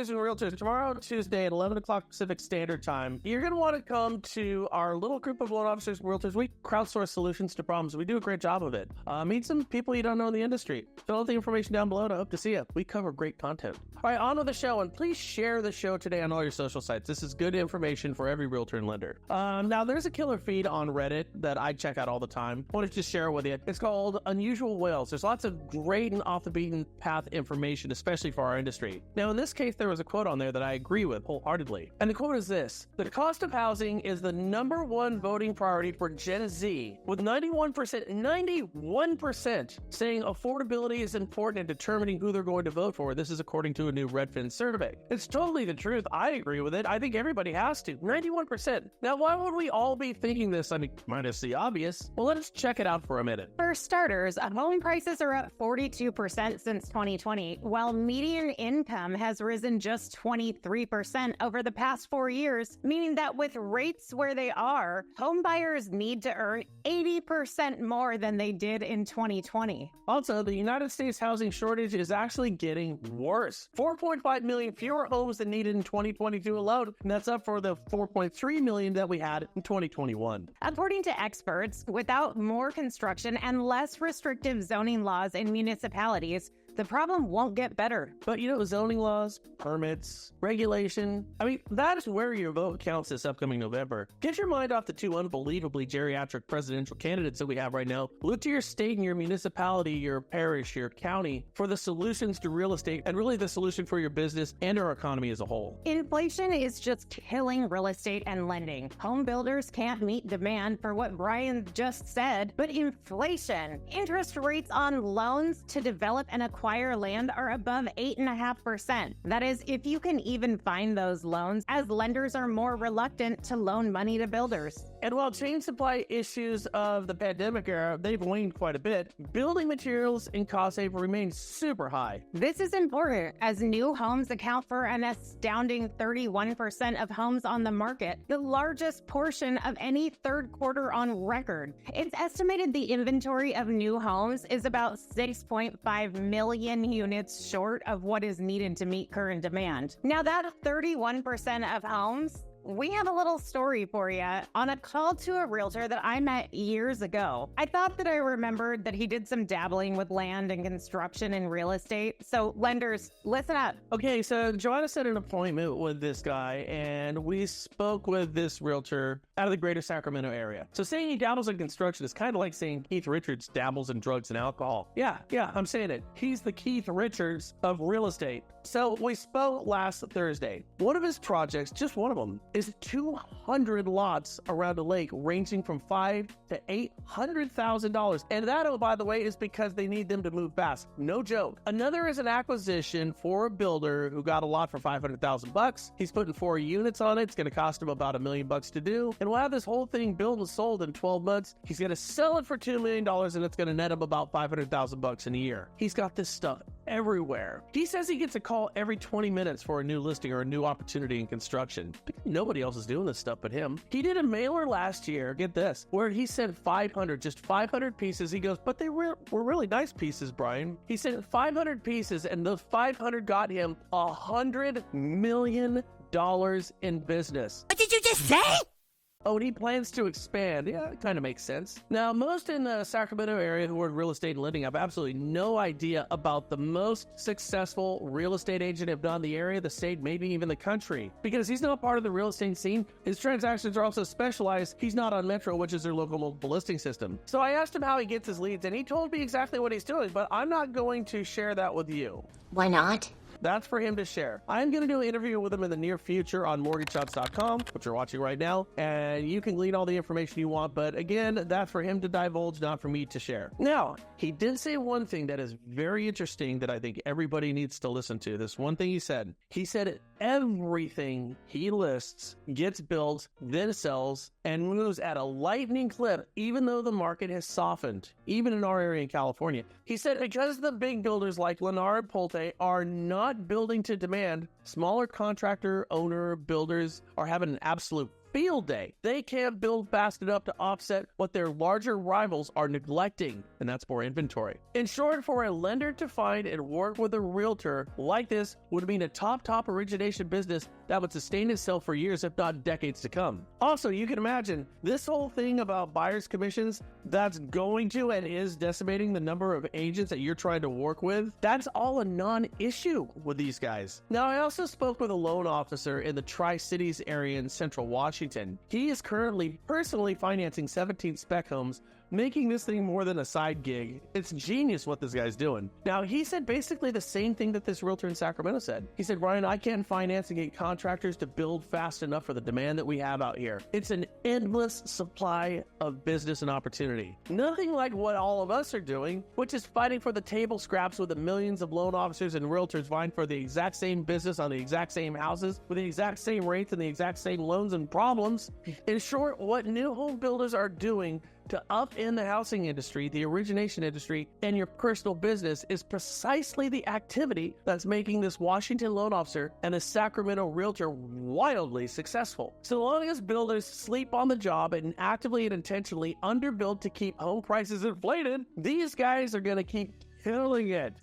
and realtors, tomorrow, Tuesday at 11 o'clock Pacific Standard Time, you're going to want to come to our little group of loan officers and realtors. We crowdsource solutions to problems. We do a great job of it. Meet some people you don't know in the industry. Fill out the information down below, and I hope to see you. We cover great content. All right, on with the show, and please share the show today on all your social sites. This is good information for every realtor and lender. Now, there's a killer feed on Reddit that I check out all the time. I want to just share it with you. It's called Unusual Whales. There's lots of great and off the beaten path information, especially for our industry. Now, in this case, there was a quote on there that I agree with wholeheartedly. And the quote is this: "The cost of housing is the number one voting priority for Gen Z, with 91% saying affordability is important in determining who they're going to vote for." This is according to a new Redfin survey. It's totally the truth. I agree with it. I think everybody has to. 91%. Now, why would we all be thinking this? I mean, minus the obvious. Well, let's check it out for a minute. For starters, home prices are up 42% since 2020, while median income has risen just 23% over the past 4 years, meaning that with rates where they are, home buyers need to earn 80% more than they did in 2020. Also, the United States housing shortage is actually getting worse. 4.5 million fewer homes than needed in 2022 alone, and that's up for the 4.3 million that we had in 2021. According to experts, without more construction and less restrictive zoning laws in municipalities, the problem won't get better. But zoning laws, permits, regulation, that is where your vote counts this upcoming November. Get your mind off the two unbelievably geriatric presidential candidates that we have right now. Look to your state and your municipality, your parish, your county for the solutions to real estate and really the solution for your business and our economy as a whole. Inflation is just killing real estate and lending. Home builders can't meet demand for what Brian just said, but inflation. Interest rates on loans to develop and acquire land are above 8.5%. That is, if you can even find those loans, as lenders are more reluctant to loan money to builders. And while chain supply issues of the pandemic era, they've waned quite a bit, building materials and costs have remained super high. This is important as new homes account for an astounding 31% of homes on the market, the largest portion of any third quarter on record. It's estimated the inventory of new homes is about 6.5 million units short of what is needed to meet current demand. Now, that 31% of homes, we have a little story for you. On a call to a realtor that I met years ago, I thought that I remembered that he did some dabbling with land and construction and real estate. So lenders, listen up. Okay, so Joanna set an appointment with this guy, and we spoke with this realtor out of the greater Sacramento area. So saying he dabbles in construction is kind of like saying Keith Richards dabbles in drugs and alcohol. Yeah, I'm saying it. He's the Keith Richards of real estate. So we spoke last Thursday. One of his projects, just one of them, is 200 lots around a lake ranging from $500,000 to $800,000. And that, oh, by the way, is because they need them to move fast. No joke. Another is an acquisition for a builder who got a lot for $500,000. He's putting 4 units on it. It's going to cost him about $1 million to do. And we'll have this whole thing built and sold in 12 months. He's going to sell it for $2 million, and it's going to net him about $500,000 in a year. He's got this stuff everywhere. He says he gets a call every 20 minutes for a new listing or a new opportunity in construction. Nobody else is doing this stuff but him. He did a mailer last year, get this, where he sent 500 pieces. He goes, but they were really nice pieces, Brian. He sent 500 pieces, and those 500 got him $100 million in business. What did you just say? Oh, and he plans to expand. Yeah, it kind of makes sense. Now, most in the Sacramento area who are in real estate and lending have absolutely no idea about the most successful real estate agent, if not in the area, the state, maybe even the country. Because he's not part of the real estate scene, his transactions are also specialized. He's not on Metro, which is their local multiple listing system. So I asked him how he gets his leads, and he told me exactly what he's doing, but I'm not going to share that with you. Why not? That's for him to share. I'm going to do an interview with him in the near future on mortgageshots.com, which you're watching right now, and you can glean all the information you want, but again, that's for him to divulge, not for me to share. Now, he did say one thing that is very interesting that I think everybody needs to listen to. This one thing he said everything he lists gets built, then sells, and moves at a lightning clip, even though the market has softened, even in our area in California. He said because the big builders like Lennar and Pulte are not building to demand, smaller contractor, owner, builders are having an absolute field day. They can't build fast enough to offset what their larger rivals are neglecting, and that's more inventory. In short, for a lender to find and work with a realtor like this would mean a top origination business that would sustain itself for years, if not decades to come. Also, you can imagine this whole thing about buyer's commissions that's going to and is decimating the number of agents that you're trying to work with. That's all a non-issue with these guys. Now, I also spoke with a loan officer in the Tri-Cities area in Central Washington. He is currently personally financing 17 spec homes, making this thing more than a side gig. It's genius what this guy's doing. Now, he said basically the same thing that this realtor in Sacramento said. He said, Ryan, I can't finance and get contractors to build fast enough for the demand that we have out here. It's an endless supply of business and opportunity. Nothing like what all of us are doing, which is fighting for the table scraps with the millions of loan officers and realtors vying for the exact same business on the exact same houses with the exact same rates and the exact same loans and problems. In short, what new home builders are doing to upend the housing industry, the origination industry, and your personal business is precisely the activity that's making this Washington loan officer and the Sacramento realtor wildly successful. So long as builders sleep on the job and actively and intentionally underbuild to keep home prices inflated, these guys are going to keep killing it.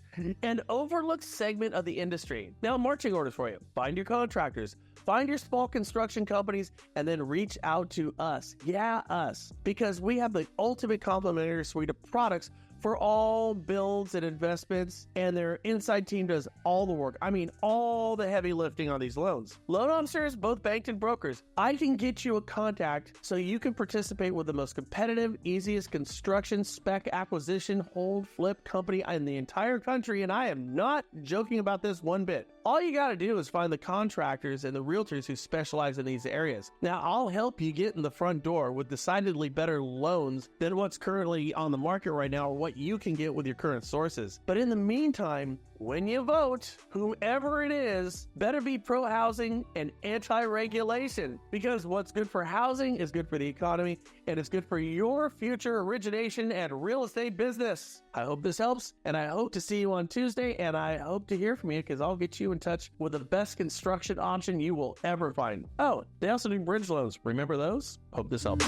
An overlooked segment of the industry. Now, marching orders for you. Find your contractors. Find your small construction companies and then reach out to us. Yeah, us. Because we have the ultimate complimentary suite of products for all builds and investments, and their inside team does all the work. I mean, all the heavy lifting on these loans. Loan officers, both banked and brokers, I can get you a contact so you can participate with the most competitive, easiest construction, spec, acquisition, hold, flip company in the entire country, and I am not joking about this one bit. All you got to do is find the contractors and the realtors who specialize in these areas. Now, I'll help you get in the front door with decidedly better loans than what's currently on the market right now, or what you can get with your current sources. But in the meantime, when you vote, whoever it is, better be pro-housing and anti-regulation, because what's good for housing is good for the economy, and it's good for your future origination and real estate business. I hope this helps, and I hope to see you on Tuesday, and I hope to hear from you, because I'll get you in touch with the best construction option you will ever find. Oh, they also do bridge loans. Remember those? Hope this helps.